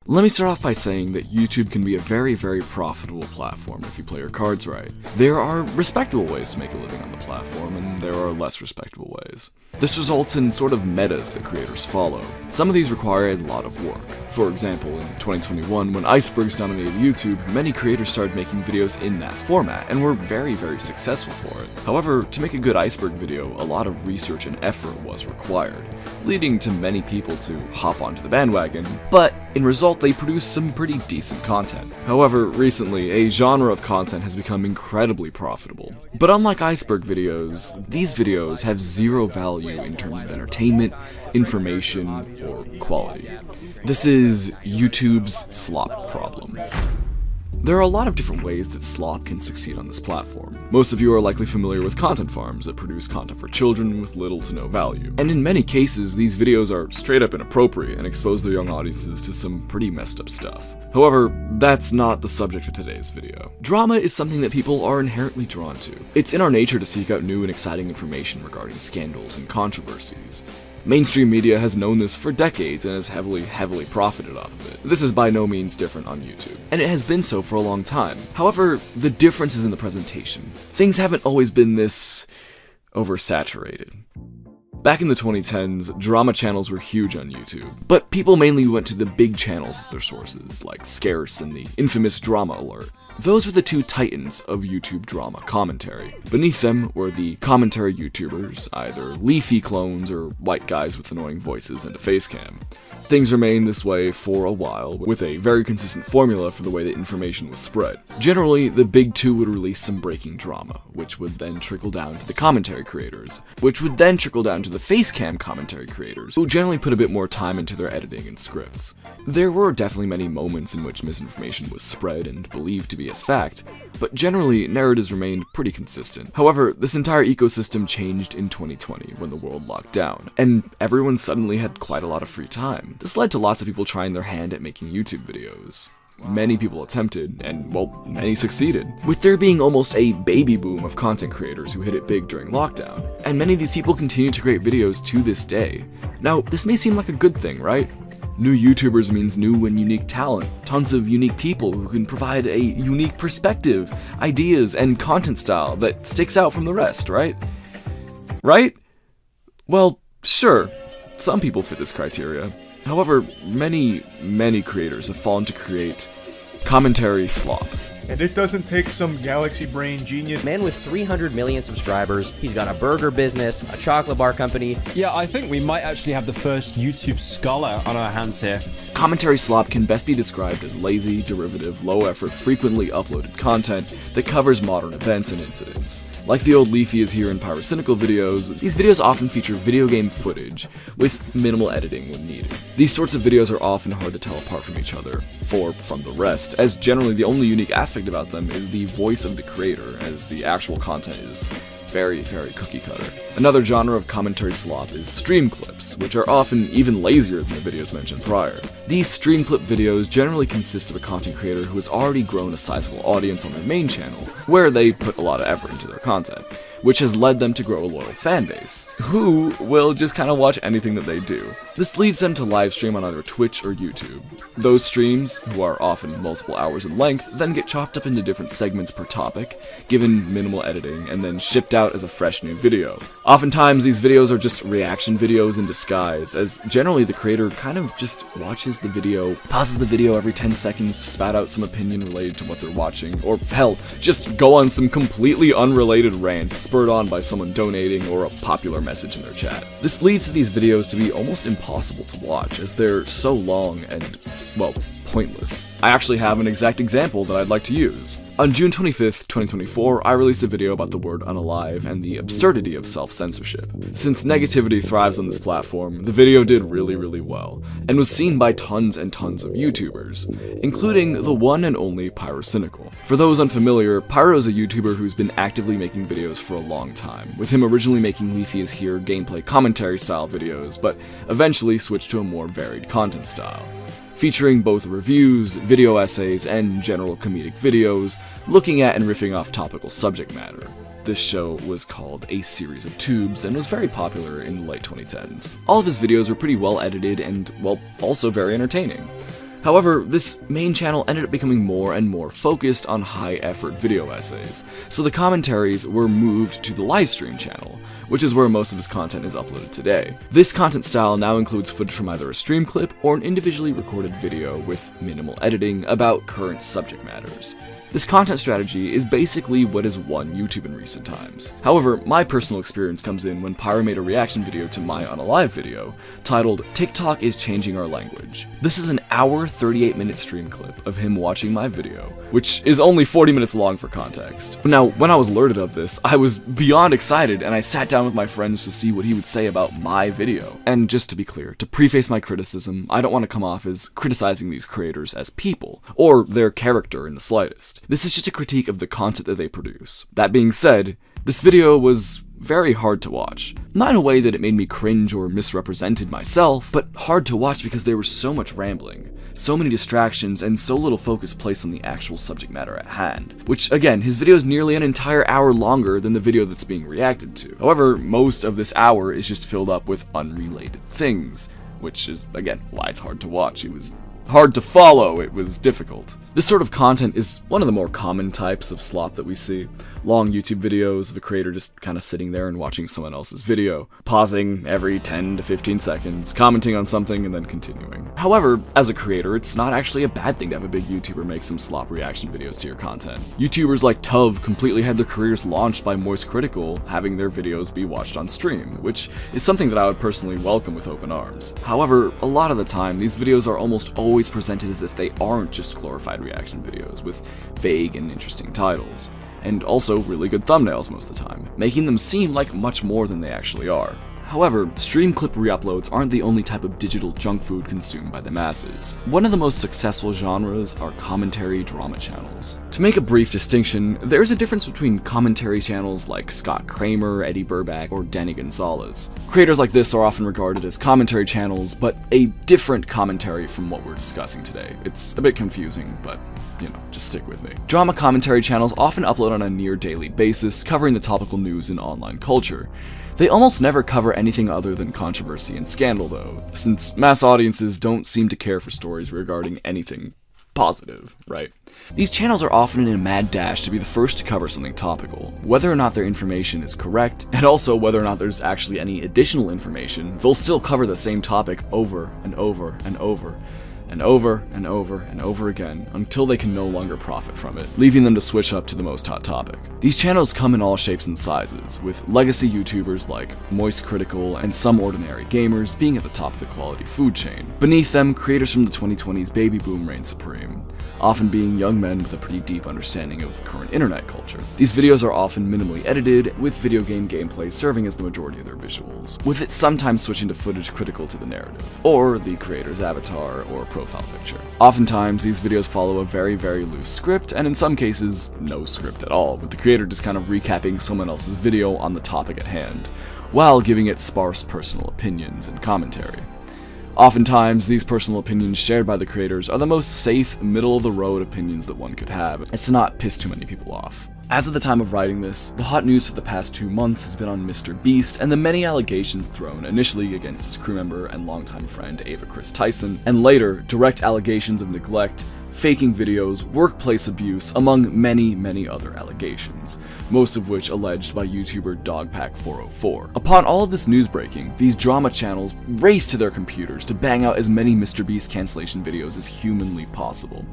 Let me start off by saying that YouTube can be a very, very profitable platform if you play your cards right. There are respectable ways to make a living on the platform, and there are less respectable ways. This results in sort of metas that creators follow. Some of these require a lot of work. For example, in 2021, when icebergs dominated YouTube, many creators started making videos in that format, and were very, very successful for it. However, to make a good iceberg video, a lot of research and effort was required, leading to many people to hop onto the bandwagon, but in result, they produced some pretty decent content. However, recently, a genre of content has become incredibly profitable. But unlike iceberg videos, these videos have zero value in terms of entertainment, information, or quality. This is YouTube's slop problem. There are a lot of different ways that Slop can succeed on this platform. Most of you are likely familiar with content farms that produce content for children with little to no value. And in many cases, these videos are straight up inappropriate and expose their young audiences to some pretty messed up stuff. However, that's not the subject of today's video. Drama is something that people are inherently drawn to. It's in our nature to seek out new and exciting information regarding scandals and controversies. Mainstream media has known this for decades and has heavily profited off of it. This is by no means different on YouTube, and it has been so for a long time. However, the difference is in the presentation. Things haven't always been this oversaturated. Back in the 2010s, drama channels were huge on YouTube, but people mainly went to the big channels as their sources, like Scarce and the infamous Drama Alert. Those were the two titans of YouTube drama commentary. Beneath them were the commentary YouTubers, either leafy clones or white guys with annoying voices and a face cam. Things remained this way for a while, with a very consistent formula for the way that information was spread. Generally, the big two would release some breaking drama, which would then trickle down to the commentary creators, which would then trickle down to the face cam commentary creators, who generally put a bit more time into their editing and scripts. There were definitely many moments in which misinformation was spread and believed to be as fact, but generally, narratives remained pretty consistent. However, this entire ecosystem changed in 2020 when the world locked down, and everyone suddenly had quite a lot of free time. This led to lots of people trying their hand at making YouTube videos. Many people attempted, and well, many succeeded, with there being almost a baby boom of content creators who hit it big during lockdown, and many of these people continue to create videos to this day. Now, this may seem like a good thing, right? New YouTubers means new and unique talent, tons of unique people who can provide a unique perspective, ideas, and content style that sticks out from the rest, right? Right? Well, sure, some people fit this criteria. However, many creators have fallen to create commentary slop. And it doesn't take some galaxy brain genius. Man with 300 million subscribers, he's got a burger business, a chocolate bar company. Yeah, I think we might actually have the first YouTube scholar on our hands here. Commentary slop can best be described as lazy, derivative, low-effort, frequently uploaded content that covers modern events and incidents. Like the old Leafy is here in Pyrocynical videos, these videos often feature video game footage with minimal editing when needed. These sorts of videos are often hard to tell apart from each other, or from the rest, as generally the only unique aspect about them is the voice of the creator, as the actual content is very cookie cutter. Another genre of commentary slop is stream clips, which are often even lazier than the videos mentioned prior. These stream clip videos generally consist of a content creator who has already grown a sizable audience on their main channel, where they put a lot of effort into their content, which has led them to grow a loyal fan base, who will just kind of watch anything that they do. This leads them to live stream on either Twitch or YouTube. Those streams, who are often multiple hours in length, then get chopped up into different segments per topic, given minimal editing, and then shipped out as a fresh new video. Oftentimes, these videos are just reaction videos in disguise, as generally the creator kind of just watches the video, pauses the video every 10 seconds, spat out some opinion related to what they're watching, or hell, just go on some completely unrelated rant spurred on by someone donating or a popular message in their chat. This leads to these videos to be almost impossible to watch, as they're so long and, well, pointless. I actually have an exact example that I'd like to use. On June 25th, 2024, I released a video about the word unalive and the absurdity of self-censorship. Since negativity thrives on this platform, the video did really well, and was seen by tons and tons of YouTubers, including the one and only Pyrocynical. For those unfamiliar, Pyro is a YouTuber who's been actively making videos for a long time, with him originally making Leafy is Here gameplay commentary style videos, but eventually switched to a more varied content style, featuring both reviews, video essays, and general comedic videos, looking at and riffing off topical subject matter. This show was called A Series of Tubes and was very popular in the late 2010s. All of his videos were pretty well edited and, well, also very entertaining. However, this main channel ended up becoming more and more focused on high-effort video essays, so the commentaries were moved to the livestream channel, which is where most of his content is uploaded today. This content style now includes footage from either a stream clip or an individually recorded video with minimal editing about current subject matters. This content strategy is basically what has won YouTube in recent times. However, my personal experience comes in when Pyro made a reaction video to my Unalive video, titled "TikTok is Changing Our Language." This is an hour 38-minute stream clip of him watching my video, which is only 40 minutes long for context. Now, when I was alerted of this, I was beyond excited and I sat down with my friends to see what he would say about my video. And just to be clear, to preface my criticism, I don't want to come off as criticizing these creators as people, or their character in the slightest. This is just a critique of the content that they produce. That being said, this video was very hard to watch. Not in a way that it made me cringe or misrepresented myself, but hard to watch because there was so much rambling, so many distractions, and so little focus placed on the actual subject matter at hand. Which, again, his video is nearly an entire hour longer than the video that's being reacted to. However, most of this hour is just filled up with unrelated things, which is, again, why it's hard to watch. It was hard to follow, it was difficult. This sort of content is one of the more common types of slop that we see. Long YouTube videos of a creator just kind of sitting there and watching someone else's video, pausing every 10 to 15 seconds, commenting on something, and then continuing. However, as a creator, it's not actually a bad thing to have a big YouTuber make some slop reaction videos to your content. YouTubers like Tuv completely had their careers launched by Moist Critical having their videos be watched on stream, which is something that I would personally welcome with open arms. However, a lot of the time, these videos are almost always presented as if they aren't just glorified reaction videos with vague and interesting titles, and also really good thumbnails most of the time, making them seem like much more than they actually are. However, stream clip reuploads aren't the only type of digital junk food consumed by the masses. One of the most successful genres are commentary drama channels. To make a brief distinction, there's a difference between commentary channels like Scott Kramer, Eddie Burback, or Danny Gonzalez. Creators like this are often regarded as commentary channels, but a different commentary from what we're discussing today. It's a bit confusing, but just stick with me. Drama commentary channels often upload on a near daily basis, covering the topical news in online culture. They almost never cover anything other than controversy and scandal though, since mass audiences don't seem to care for stories regarding anything positive, right? These channels are often in a mad dash to be the first to cover something topical, whether or not their information is correct, and also whether or not there's actually any additional information. They'll still cover the same topic over and over and over and over and over and over again until they can no longer profit from it, leaving them to switch up to the most hot topic. These channels come in all shapes and sizes, with legacy YouTubers like Moist Critical and Some Ordinary Gamers being at the top of the quality food chain. Beneath them, creators from the 2020s baby boom reign supreme, often being young men with a pretty deep understanding of current internet culture. These videos are often minimally edited, with video game gameplay serving as the majority of their visuals, with it sometimes switching to footage critical to the narrative, or the creator's avatar or profile picture. Oftentimes, these videos follow a very, very loose script, and in some cases, no script at all, with the creator just kind of recapping someone else's video on the topic at hand, while giving it sparse personal opinions and commentary. Oftentimes, these personal opinions shared by the creators are the most safe, middle-of-the-road opinions that one could have, as to not piss too many people off. As of the time of writing this, the hot news for the past 2 months has been on Mr. Beast and the many allegations thrown initially against his crew member and longtime friend Ava Chris Tyson, and later direct allegations of neglect, faking videos, workplace abuse, among many, many other allegations, most of which alleged by YouTuber Dogpack404. Upon all of this news breaking, these drama channels raced to their computers to bang out as many Mr. Beast cancellation videos as humanly possible,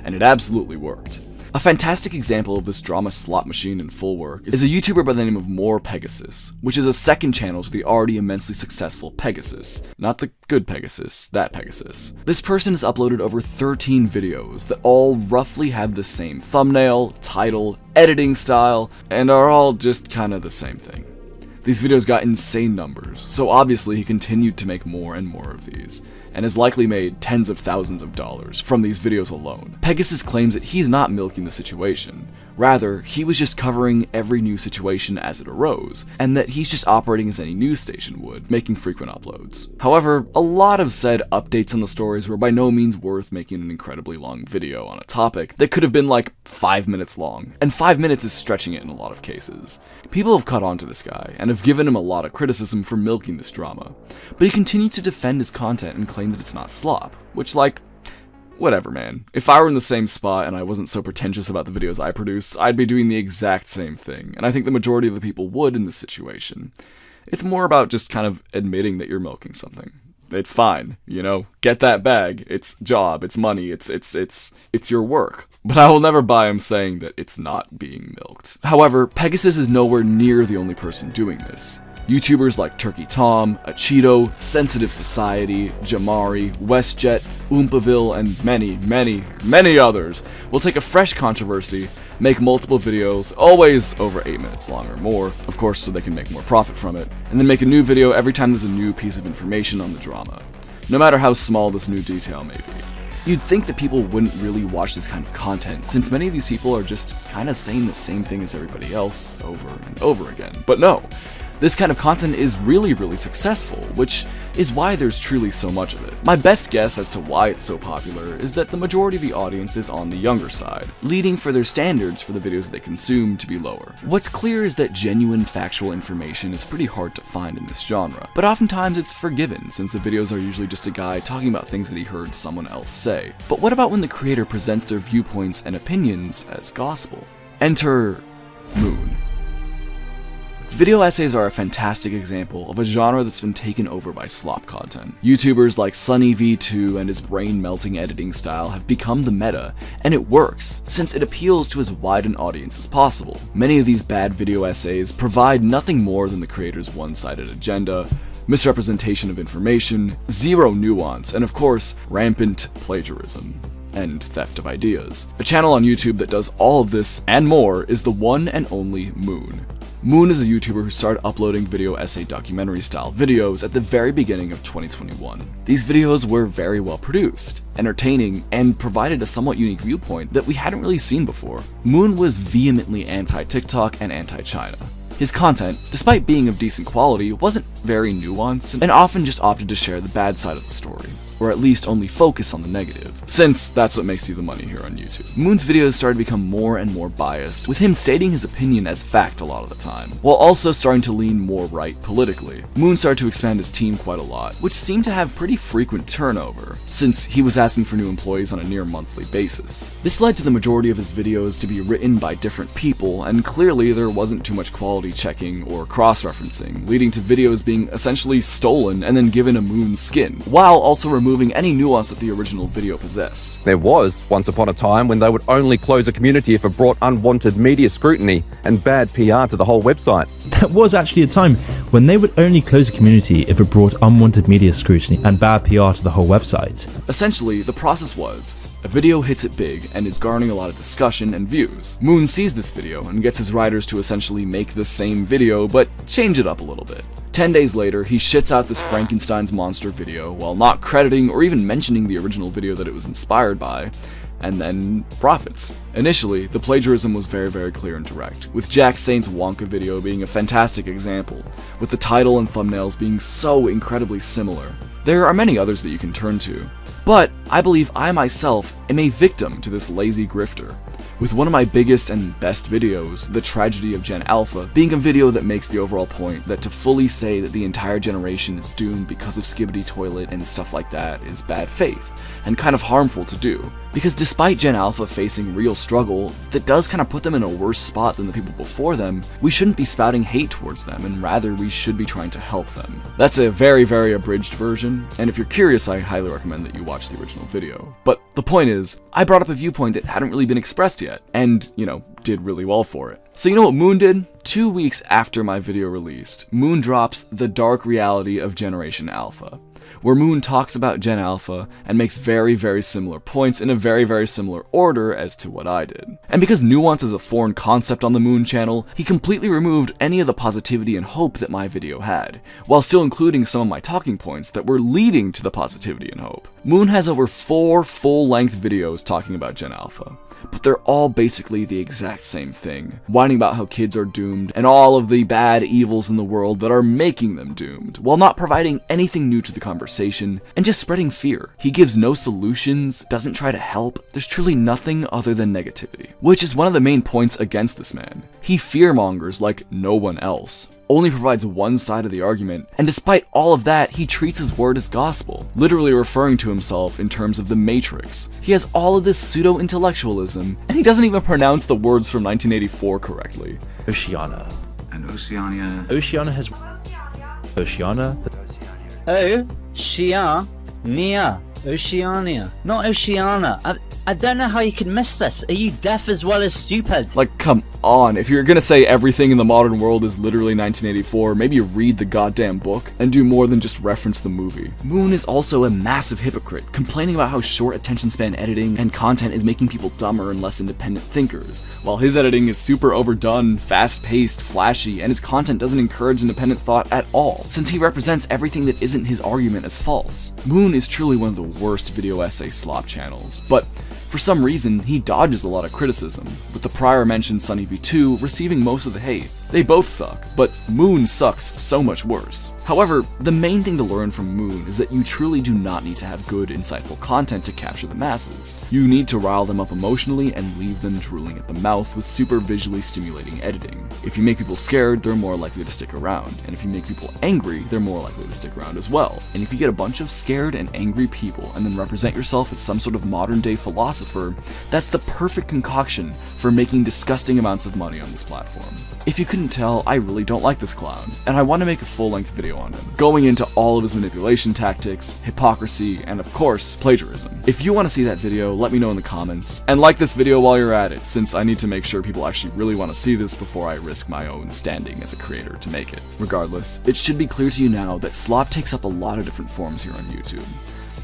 and it absolutely worked. A fantastic example of this drama slot machine in full work is a YouTuber by the name of More Pegasus, which is a second channel to the already immensely successful Pegasus. Not the good Pegasus, that Pegasus. This person has uploaded over 13 videos that all roughly have the same thumbnail, title, editing style, and are all just kinda the same thing. These videos got insane numbers, so obviously he continued to make more and more of these, and has likely made tens of thousands of dollars from these videos alone. Pegasus claims that he's not milking the situation. Rather, he was just covering every new situation as it arose, and that he's just operating as any news station would, making frequent uploads. However, a lot of said updates on the stories were by no means worth making an incredibly long video on a topic that could have been like 5 minutes long, and 5 minutes is stretching it in a lot of cases. People have caught on to this guy, and have given him a lot of criticism for milking this drama, but he continued to defend his content and claim that it's not slop, which whatever, man. If I were in the same spot and I wasn't so pretentious about the videos I produce, I'd be doing the exact same thing, and I think the majority of the people would in this situation. It's more about just kind of admitting that you're milking something. It's fine, get that bag, it's job, it's money, it's your work. But I will never buy him saying that it's not being milked. However, Pegasus is nowhere near the only person doing this. YouTubers like Turkey Tom, Cheeto, Sensitive Society, Jamari, WestJet, Oompaville, and many others will take a fresh controversy, make multiple videos, always over 8 minutes long or more, of course so they can make more profit from it, and then make a new video every time there's a new piece of information on the drama, no matter how small this new detail may be. You'd think that people wouldn't really watch this kind of content, since many of these people are just kinda saying the same thing as everybody else over and over again, but no. This kind of content is really successful, which is why there's truly so much of it. My best guess as to why it's so popular is that the majority of the audience is on the younger side, leading for their standards for the videos they consume to be lower. What's clear is that genuine factual information is pretty hard to find in this genre, but oftentimes it's forgiven since the videos are usually just a guy talking about things that he heard someone else say. But what about when the creator presents their viewpoints and opinions as gospel? Enter Moon. Video essays are a fantastic example of a genre that's been taken over by slop content. YouTubers like SunnyV2 and his brain-melting editing style have become the meta, and it works, since it appeals to as wide an audience as possible. Many of these bad video essays provide nothing more than the creator's one-sided agenda, misrepresentation of information, zero nuance, and of course, rampant plagiarism and theft of ideas. A channel on YouTube that does all of this and more is the one and only Moon. Moon is a YouTuber who started uploading video essay documentary style videos at the very beginning of 2021. These videos were very well produced, entertaining, and provided a somewhat unique viewpoint that we hadn't really seen before. Moon was vehemently anti-TikTok and anti-China. His content, despite being of decent quality, wasn't very nuanced and often just opted to share the bad side of the story, or at least only focus on the negative, since that's what makes you the money here on YouTube. Moon's videos started to become more and more biased, with him stating his opinion as fact a lot of the time, while also starting to lean more right politically. Moon started to expand his team quite a lot, which seemed to have pretty frequent turnover, since he was asking for new employees on a near monthly basis. This led to the majority of his videos to be written by different people, and clearly there wasn't too much quality checking or cross-referencing, leading to videos being essentially stolen and then given a Moon skin, while also removing any nuance that the original video possessed. There was once upon a time when they would only close a community if it brought unwanted media scrutiny and bad PR to the whole website. There was actually a time when they would only close a community if it brought unwanted media scrutiny and bad PR to the whole website. Essentially, the process was, a video hits it big and is garnering a lot of discussion and views. Moon sees this video and gets his writers to essentially make the same video, but change it up a little bit. 10 days later, he shits out this Frankenstein's monster video while not crediting or even mentioning the original video that it was inspired by, and then profits. Initially, the plagiarism was very clear and direct, with Jack Saint's Wonka video being a fantastic example, with the title and thumbnails being so incredibly similar. There are many others that you can turn to, but I believe I myself am a victim to this lazy grifter, with one of my biggest and best videos, The Tragedy of Gen Alpha, being a video that makes the overall point that to fully say that the entire generation is doomed because of Skibbity Toilet and stuff like that is bad faith, and kind of harmful to do. Because despite Gen Alpha facing real struggle that does kind of put them in a worse spot than the people before them, we shouldn't be spouting hate towards them, and rather we should be trying to help them. That's a very abridged version, and if you're curious, I highly recommend that you watch the original video. But the point is, I brought up a viewpoint that hadn't really been expressed yet, and, did really well for it. So you know what Moon did? 2 weeks after my video released, Moon drops The Dark Reality of Generation Alpha, where Moon talks about Gen Alpha and makes very similar points in a very similar order as to what I did. And because nuance is a foreign concept on the Moon channel, he completely removed any of the positivity and hope that my video had, while still including some of my talking points that were leading to the positivity and hope. Moon has over 4 full-length videos talking about Gen Alpha, but they're all basically the exact same thing, whining about how kids are doomed and all of the bad evils in the world that are making them doomed, while not providing anything new to the conversation and just spreading fear. He gives no solutions, doesn't try to help, there's truly nothing other than negativity, which is one of the main points against this man. He fearmongers like no one else, only provides one side of the argument, and despite all of that, he treats his word as gospel, literally referring to himself in terms of the Matrix. He has all of this pseudo-intellectualism, and he doesn't even pronounce the words from 1984 correctly. Oceania. And Oceania. Oceania has... Oceania? Oceania. Not Oceania. I don't know how you can miss this. Are you deaf as well as stupid? Like, come on. If you're gonna say everything in the modern world is literally 1984, maybe you read the goddamn book and do more than just reference the movie. Moon is also a massive hypocrite, complaining about how short attention span editing and content is making people dumber and less independent thinkers, while his editing is super overdone, fast-paced, flashy, and his content doesn't encourage independent thought at all, since he represents everything that isn't his argument as false. Moon is truly one of the worst video essay slop channels, but for some reason, he dodges a lot of criticism, with the prior mentioned Sunny V2 receiving most of the hate. They both suck, but Moon sucks so much worse. However, the main thing to learn from Moon is that you truly do not need to have good, insightful content to capture the masses. You need to rile them up emotionally and leave them drooling at the mouth with super visually stimulating editing. If you make people scared, they're more likely to stick around, and if you make people angry, they're more likely to stick around as well. And if you get a bunch of scared and angry people and then represent yourself as some sort of modern-day philosopher, that's the perfect concoction for making disgusting amounts of money on this platform. If you couldn't tell, I really don't like this clown, and I want to make a full-length video on him, going into all of his manipulation tactics, hypocrisy, and of course, plagiarism. If you want to see that video, let me know in the comments, and like this video while you're at it, since I need to make sure people actually really want to see this before I risk my own standing as a creator to make it. Regardless, it should be clear to you now that Slop takes up a lot of different forms here on YouTube.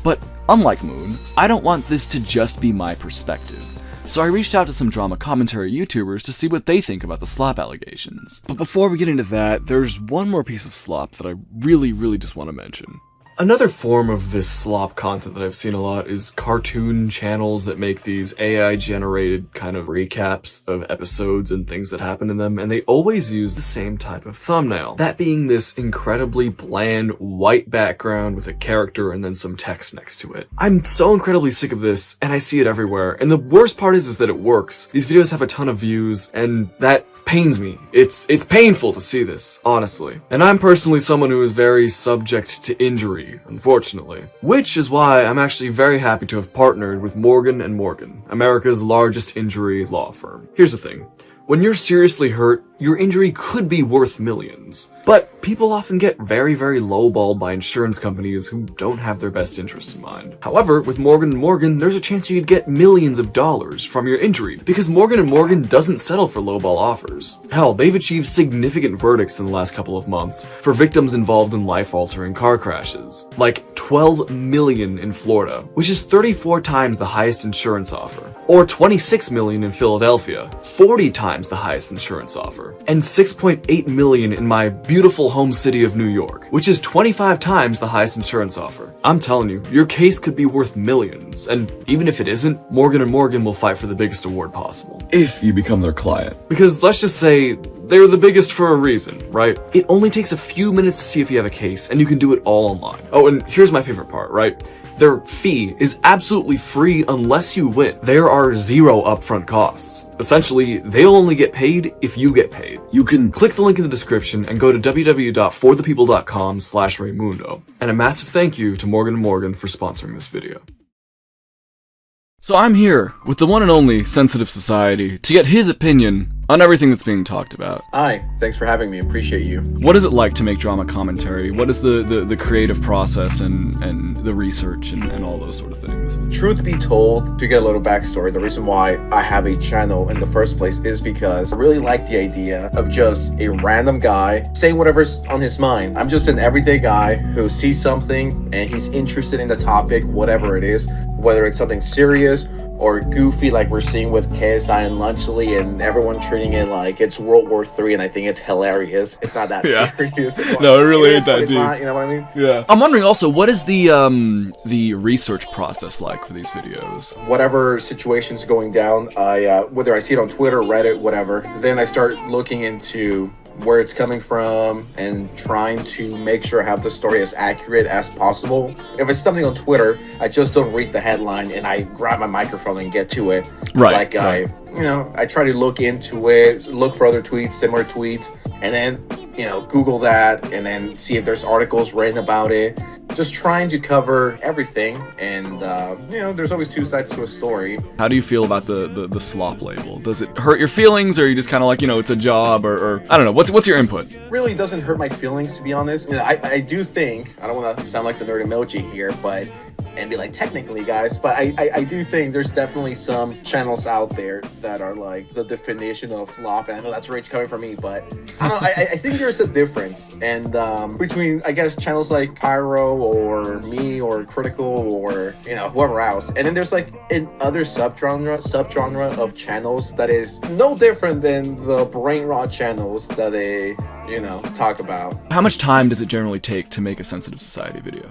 But unlike Moon, I don't want this to just be my perspective. So I reached out to some drama commentary YouTubers to see what they think about the Slop allegations. But before we get into that, there's one more piece of Slop that I really just want to mention. Another form of this slop content that I've seen a lot is cartoon channels that make these AI-generated kind of recaps of episodes and things that happen in them, and they always use the same type of thumbnail. That being this incredibly bland white background with a character and then some text next to it. I'm so incredibly sick of this, and I see it everywhere, and the worst part is that it works. These videos have a ton of views, and that pains me. It's painful to see this, honestly. And I'm personally someone who is very subject to injury, unfortunately. Which is why I'm actually very happy to have partnered with Morgan & Morgan, America's largest injury law firm. Here's the thing. When you're seriously hurt, your injury could be worth millions. But people often get very lowballed by insurance companies who don't have their best interests in mind. However, with Morgan & Morgan, there's a chance you could get millions of dollars from your injury, because Morgan & Morgan doesn't settle for lowball offers. Hell, they've achieved significant verdicts in the last couple of months for victims involved in life-altering car crashes. Like 12 million in Florida, which is 34 times the highest insurance offer. Or 26 million in Philadelphia, 40 times the highest insurance offer. And 6.8 million in my beautiful home city of New York, which is 25 times the highest insurance offer. I'm telling you, your case could be worth millions, and even if it isn't, Morgan & Morgan will fight for the biggest award possible. If you become their client. Because let's just say, they're the biggest for a reason, right? It only takes a few minutes to see if you have a case, and you can do it all online. Oh, and here's my favorite part, right? Their fee is absolutely free unless you win. There are zero upfront costs. Essentially, they'll only get paid if you get paid. You can click the link in the description and go to www.forthepeople.com/Raymundo. And a massive thank you to Morgan & Morgan for sponsoring this video. So I'm here with the one and only Sensitive Society to get his opinion on everything that's being talked about. Hi, thanks for having me. Appreciate you. What is it like to make drama commentary? What is the creative process and the research and all those sort of things? Truth be told, to get a little backstory, the reason why I have a channel in the first place is because I really like the idea of just a random guy saying whatever's on his mind. I'm just an everyday guy who sees something and he's interested in the topic, whatever it is, whether it's something serious or goofy like we're seeing with KSI and Lunchley and everyone treating it like it's World War III, and I think it's hilarious. It's not that serious. No, it really ain't that deep. You know what I mean? Yeah. I'm wondering also, what is the research process like for these videos? Whatever situation's going down, whether I see it on Twitter, Reddit, whatever, then I start looking into where it's coming from and trying to make sure I have the story as accurate as possible. If it's something on Twitter, I just don't read the headline and I grab my microphone and get to it. Right. I try to look into it, look for other tweets, similar tweets, and then Google that and then see if there's articles written about it. Just trying to cover everything, and there's always two sides to a story. How do you feel about the Slop label? Does it hurt your feelings, or are you just kind of like, it's a job, or I don't know, what's your input? Really doesn't hurt my feelings, to be honest. I do think, I don't want to sound like the nerd emoji here, and be like, technically, guys, but I do think there's definitely some channels out there that are like the definition of flop, and I know that's rage coming from me, but I don't know, I think there's a difference, and between, I guess, channels like Pyro or me or Critical or whoever else, and then there's like an other subgenre of channels that is no different than the brain rot channels that they talk about. How much time does it generally take to make a sensitive society video?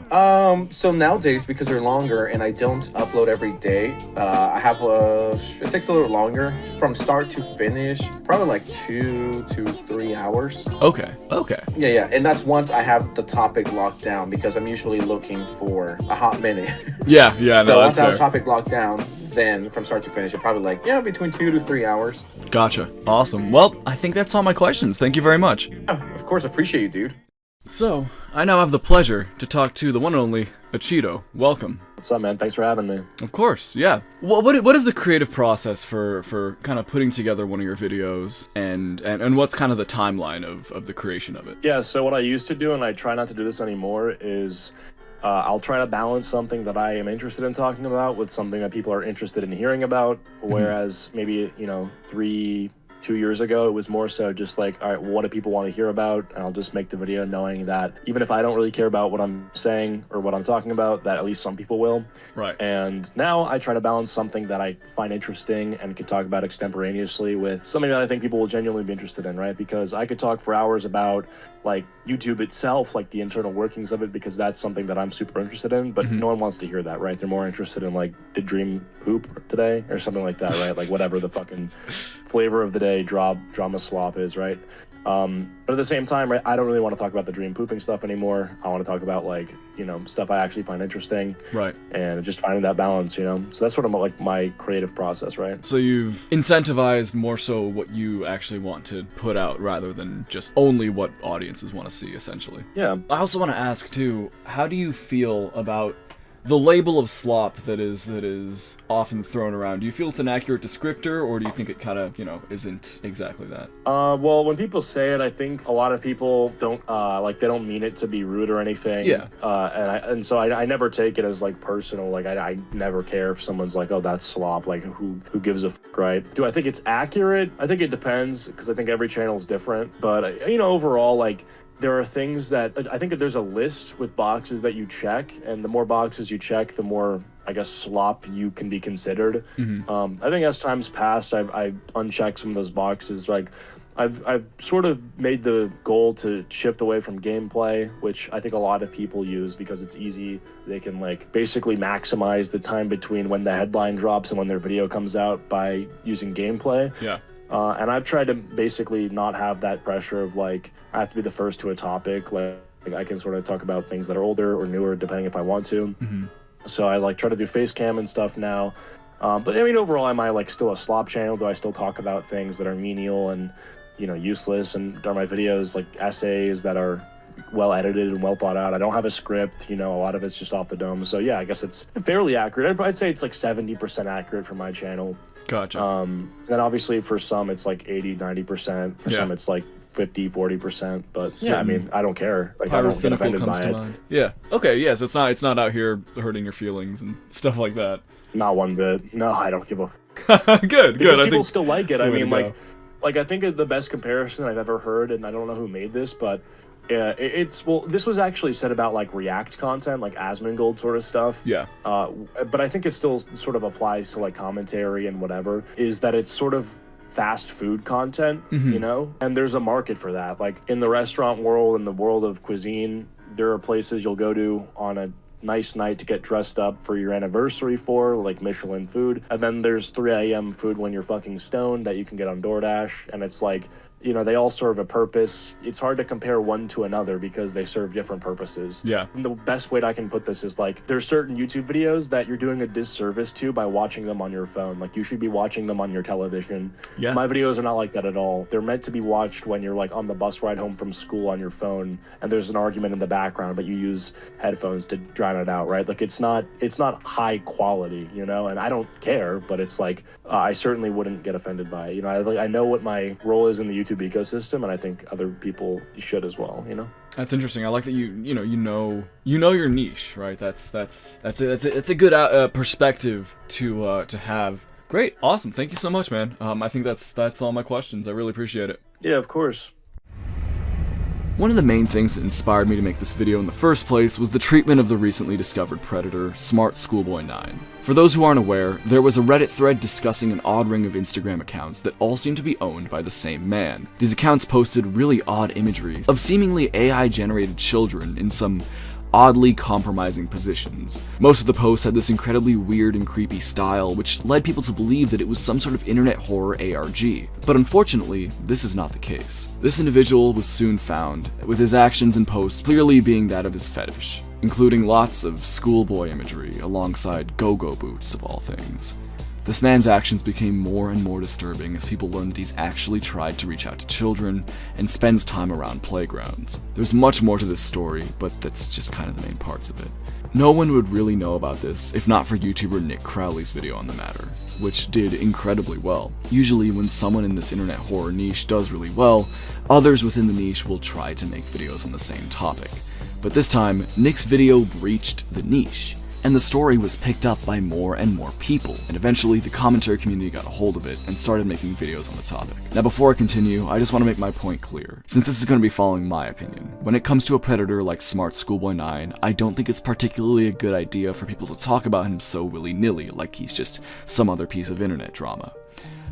So nowadays, because they're longer and I don't upload every day, it takes a little longer from start to finish, probably like 2 to 3 hours. Okay. Yeah, and that's once I have the topic locked down, because I'm usually looking for a hot minute. Yeah, so once I have a topic locked down, then from start to finish, it probably between 2 to 3 hours. Gotcha. Awesome. Well, I think that's all my questions. Thank you very much. Oh, of course, appreciate you, dude. So, I now have the pleasure to talk to the one and only Achido. Welcome. What's up, man? Thanks for having me. Of course, yeah. What is the creative process for kind of putting together one of your videos, and what's kind of the timeline of the creation of it? Yeah, so what I used to do, and I try not to do this anymore, is I'll try to balance something that I am interested in talking about with something that people are interested in hearing about, whereas maybe, 2 years ago, it was more so just like, all right, well, what do people want to hear about? And I'll just make the video knowing that even if I don't really care about what I'm saying or what I'm talking about, that at least some people will. Right. And now I try to balance something that I find interesting and can talk about extemporaneously with something that I think people will genuinely be interested in, right? Because I could talk for hours about like YouTube itself, like the internal workings of it, because that's something that I'm super interested in, but no one wants to hear that, right? They're more interested in like, did Dream poop today or something like that, right? Like whatever the fucking flavor of the day drama slop is, right? But at the same time, right, I don't really want to talk about the dream pooping stuff anymore. I want to talk about like, stuff I actually find interesting. Right. And just finding that balance, So that's sort of like my creative process, right? So you've incentivized more so what you actually want to put out rather than just only what audiences want to see, essentially. Yeah. I also want to ask too, how do you feel about the label of slop that is often thrown around? Do you feel it's an accurate descriptor, or do you think it kind of, isn't exactly that? Well, when people say it, I think a lot of people don't, they don't mean it to be rude or anything. Yeah. And so I never take it as, like, personal. Like, I never care if someone's like, oh, that's slop. Like, who gives a fuck, right? Do I think it's accurate? I think it depends, because I think every channel is different. But, overall, like, there are things that I think that there's a list with boxes that you check, and the more boxes you check, the more, I guess, slop you can be considered. I think as time's passed, I've unchecked some of those boxes. Like, I've sort of made the goal to shift away from gameplay, which I think a lot of people use because it's easy. They can like basically maximize the time between when the headline drops and when their video comes out by using gameplay. Yeah. And I've tried to basically not have that pressure of like, I have to be the first to a topic. Like I can sort of talk about things that are older or newer, depending if I want to. So I like try to do face cam and stuff now. But I mean, overall, am I like still a slop channel? Do I still talk about things that are menial and, useless? And are my videos like essays that are well edited and well thought out? I don't have a script, a lot of it's just off the dome. So yeah, I guess it's fairly accurate. I'd say it's like 70% accurate for my channel. Gotcha. Then obviously for some it's like 80-90%. For some it's like 50-40%. But yeah, I mean, I don't care. Like I don't get offended by it. Mind. Yeah. Okay. Yeah. So it's not out here hurting your feelings and stuff like that. Not one bit. No, I don't give a. Good. Because I people think still like it. I mean, like I think the best comparison I've ever heard, and I don't know who made this, but this was actually said about like React content, like Asmongold sort of stuff. Yeah. But I think it still sort of applies to like commentary and whatever, is that it's sort of fast food content, and there's a market for that. Like in the restaurant world, in the world of cuisine, there are places you'll go to on a nice night to get dressed up for your anniversary for, like Michelin food. And then there's 3 a.m. food when you're fucking stoned that you can get on DoorDash, and it's like you know, they all serve a purpose. It's hard to compare one to another because they serve different purposes. Yeah. And the best way I can put this is like, there's certain YouTube videos that you're doing a disservice to by watching them on your phone. Like, you should be watching them on your television. Yeah. My videos are not like that at all. They're meant to be watched when you're like on the bus ride home from school on your phone and there's an argument in the background, but you use headphones to drown it out, right? Like, it's not high quality, you know, and I don't care, but it's like, I certainly wouldn't get offended by it. You know, I know what my role is in the YouTube ecosystem, and I think other people should as well, you know? That's interesting. I like that you know your niche, right? That's a good perspective to have. Great, awesome. Thank you so much, man. I think that's all my questions. I really appreciate it. Yeah, of course. One of the main things that inspired me to make this video in the first place was the treatment of the recently discovered predator, Smart Schoolboy 9. For those who aren't aware, there was a Reddit thread discussing an odd ring of Instagram accounts that all seem to be owned by the same man. These accounts posted really odd imagery of seemingly AI-generated children in some oddly compromising positions. Most of the posts had this incredibly weird and creepy style, which led people to believe that it was some sort of internet horror ARG. But unfortunately, this is not the case. This individual was soon found, with his actions and posts clearly being that of his fetish, including lots of schoolboy imagery alongside go-go boots of all things. This man's actions became more and more disturbing as people learned that he's actually tried to reach out to children and spends time around playgrounds. There's much more to this story, but that's just kind of the main parts of it. No one would really know about this if not for YouTuber Nick Crowley's video on the matter, which did incredibly well. Usually when someone in this internet horror niche does really well, others within the niche will try to make videos on the same topic. But this time, Nick's video breached the niche, and the story was picked up by more and more people, and eventually the commentary community got a hold of it and started making videos on the topic. Now before I continue, I just want to make my point clear, since this is going to be following my opinion. When it comes to a predator like Smart Schoolboy 9, I don't think it's particularly a good idea for people to talk about him so willy-nilly, like he's just some other piece of internet drama.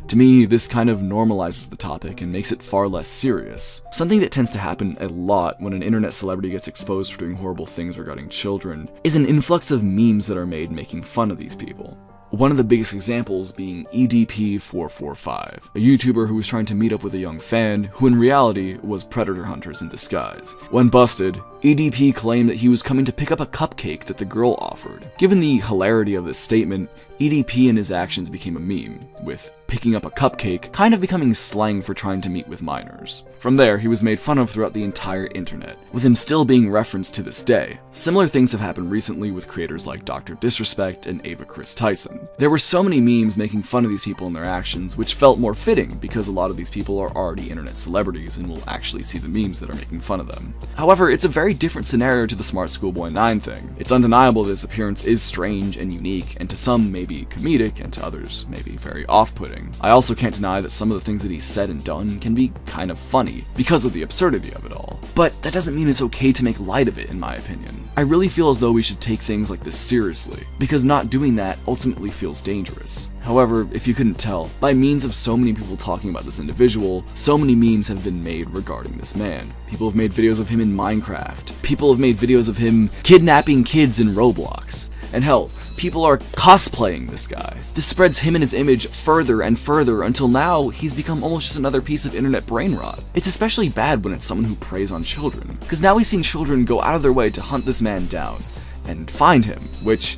To me, this kind of normalizes the topic and makes it far less serious. Something that tends to happen a lot when an internet celebrity gets exposed for doing horrible things regarding children is an influx of memes that are made making fun of these people. One of the biggest examples being EDP445, a YouTuber who was trying to meet up with a young fan who in reality was predator hunters in disguise. When busted, EDP claimed that he was coming to pick up a cupcake that the girl offered. Given the hilarity of this statement, EDP and his actions became a meme, with picking up a cupcake kind of becoming slang for trying to meet with minors. From there, he was made fun of throughout the entire internet, with him still being referenced to this day. Similar things have happened recently with creators like Dr. Disrespect and Ava Chris Tyson. There were so many memes making fun of these people and their actions, which felt more fitting because a lot of these people are already internet celebrities and will actually see the memes that are making fun of them. However, it's a very different scenario to the Smart Schoolboy 9 thing. It's undeniable that his appearance is strange and unique, and to some may be comedic, and to others may be very off-putting. I also can't deny that some of the things that he's said and done can be kind of funny, because of the absurdity of it all. But that doesn't mean it's okay to make light of it, in my opinion. I really feel as though we should take things like this seriously, because not doing that ultimately feels dangerous. However, if you couldn't tell, by means of so many people talking about this individual, so many memes have been made regarding this man. People have made videos of him in Minecraft. People have made videos of him kidnapping kids in Roblox. And hell, people are cosplaying this guy. This spreads him and his image further and further until now he's become almost just another piece of internet brain rot. It's especially bad when it's someone who preys on children, because now we've seen children go out of their way to hunt this man down and find him, which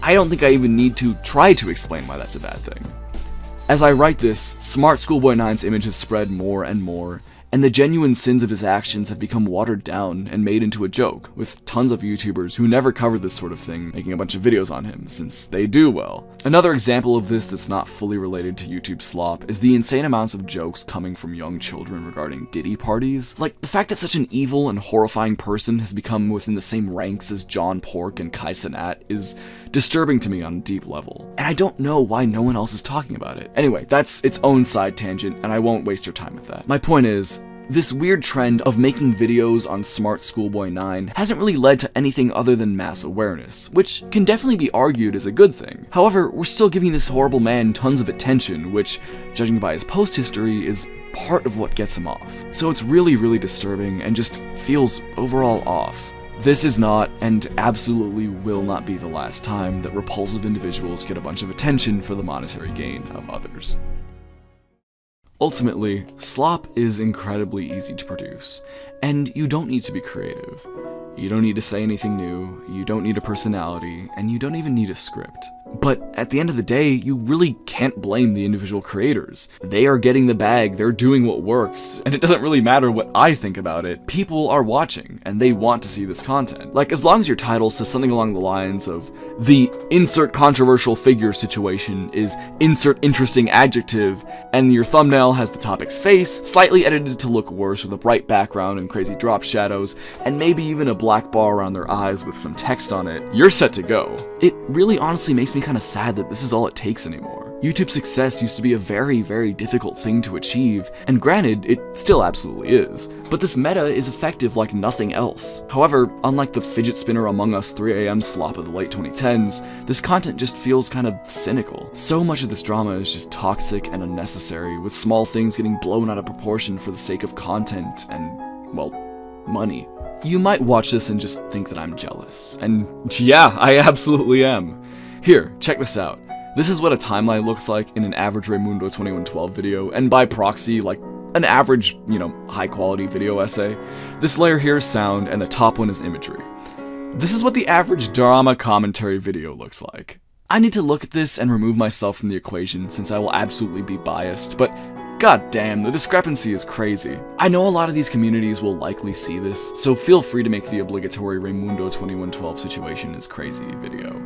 I don't think I even need to try to explain why that's a bad thing. As I write this, Smart Schoolboy 9's image has spread more and more, and the genuine sins of his actions have become watered down and made into a joke, with tons of YouTubers who never covered this sort of thing making a bunch of videos on him, since they do well. Another example of this that's not fully related to YouTube Slop is the insane amounts of jokes coming from young children regarding Diddy parties. Like, the fact that such an evil and horrifying person has become within the same ranks as John Pork and Kai Cenat is disturbing to me on a deep level, and I don't know why no one else is talking about it. Anyway, that's its own side tangent, and I won't waste your time with that. My point is, this weird trend of making videos on Smart Schoolboy 9 hasn't really led to anything other than mass awareness, which can definitely be argued as a good thing. However, we're still giving this horrible man tons of attention, which, judging by his post history, is part of what gets him off. So it's really, really disturbing and just feels overall off. This is not, and absolutely will not be, the last time that repulsive individuals get a bunch of attention for the monetary gain of others. Ultimately, slop is incredibly easy to produce, and you don't need to be creative. You don't need to say anything new, you don't need a personality, and you don't even need a script. But at the end of the day, you really can't blame the individual creators. They are getting the bag, they're doing what works, and it doesn't really matter what I think about it. People are watching, and they want to see this content. Like, as long as your title says something along the lines of, the insert controversial figure situation is insert interesting adjective, and your thumbnail has the topic's face, slightly edited to look worse with a bright background and crazy drop shadows, and maybe even a black bar around their eyes with some text on it, you're set to go. It really honestly makes me kind of sad that this is all it takes anymore. YouTube's success used to be a very, very difficult thing to achieve, and granted, it still absolutely is, but this meta is effective like nothing else. However, unlike the fidget spinner Among Us 3 AM slop of the late 2010s, this content just feels kind of cynical. So much of this drama is just toxic and unnecessary, with small things getting blown out of proportion for the sake of content and, well, money. You might watch this and just think that I'm jealous, and yeah, I absolutely am. Here, check this out. This is what a timeline looks like in an average Raymundo 2112 video, and by proxy, like an average, high quality video essay. This layer here is sound, and the top one is imagery. This is what the average drama commentary video looks like. I need to look at this and remove myself from the equation since I will absolutely be biased, but god damn, the discrepancy is crazy. I know a lot of these communities will likely see this, so feel free to make the obligatory Raymundo 2112 situation is crazy video.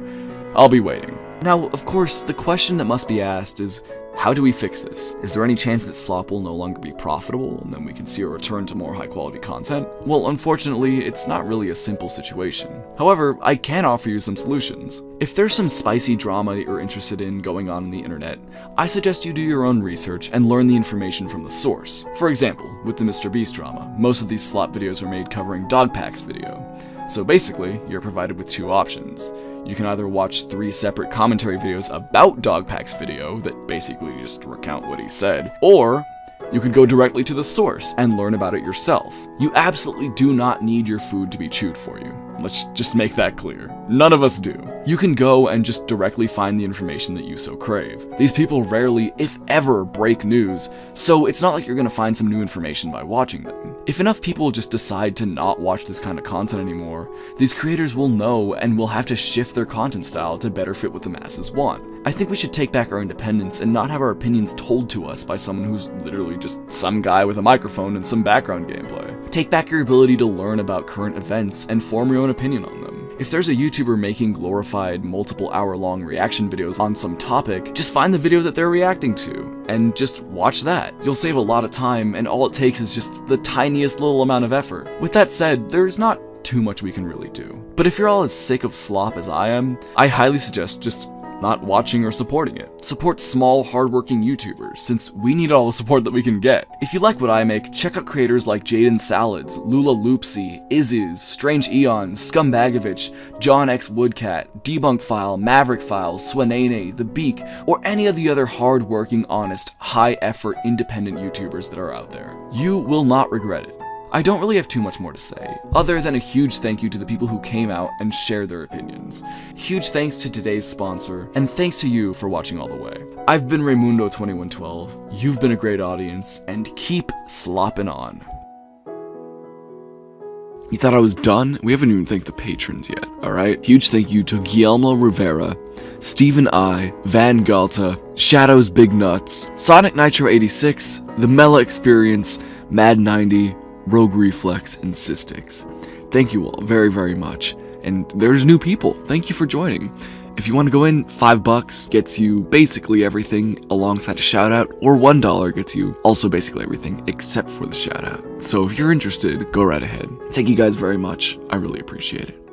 I'll be waiting. Now, of course, the question that must be asked is, how do we fix this? Is there any chance that slop will no longer be profitable and then we can see a return to more high quality content? Well, unfortunately, it's not really a simple situation. However, I can offer you some solutions. If there's some spicy drama that you're interested in going on the internet, I suggest you do your own research and learn the information from the source. For example, with the MrBeast drama, most of these slop videos are made covering Dogpack's video. So basically, you're provided with two options. You can either watch 3 separate commentary videos about Dogpack's video that basically just recount what he said, or you could go directly to the source and learn about it yourself. You absolutely do not need your food to be chewed for you. Let's just make that clear. None of us do. You can go and just directly find the information that you so crave. These people rarely, if ever, break news, so it's not like you're gonna find some new information by watching them. If enough people just decide to not watch this kind of content anymore, these creators will know and will have to shift their content style to better fit what the masses want. I think we should take back our independence and not have our opinions told to us by someone who's literally just some guy with a microphone and some background gameplay. Take back your ability to learn about current events and form your own opinion on them. If there's a YouTuber making glorified multiple hour-long reaction videos on some topic, just find the video that they're reacting to and just watch that. You'll save a lot of time, and all it takes is just the tiniest little amount of effort. With that said, there's not too much we can really do. But if you're all as sick of slop as I am, I highly suggest just not watching or supporting it. Support small, hardworking YouTubers, since we need all the support that we can get. If you like what I make, check out creators like Jaden Salads, Lula Loopsy, Izz, Strange Eon, Scumbagovich, John X Woodcat, Debunk File, Maverick Files, Swanene, The Beak, or any of the other hardworking, honest, high-effort, independent YouTubers that are out there. You will not regret it. I don't really have too much more to say, other than a huge thank you to the people who came out and shared their opinions. Huge thanks to today's sponsor, and thanks to you for watching all the way. I've been Raymundo 2112, you've been a great audience, and keep slopping on. You thought I was done? We haven't even thanked the patrons yet, alright? Huge thank you to Guillermo Rivera, Stephen I, Van Galta, Shadows Big Nuts, Sonic Nitro 86, The Mela Experience, Mad 90, Rogue Reflex, and Cystix. Thank you all very, very much. And there's new people. Thank you for joining. If you want to go in, $5 gets you basically everything alongside a shout out, or $1 gets you also basically everything except for the shout out. So if you're interested, go right ahead. Thank you guys very much. I really appreciate it.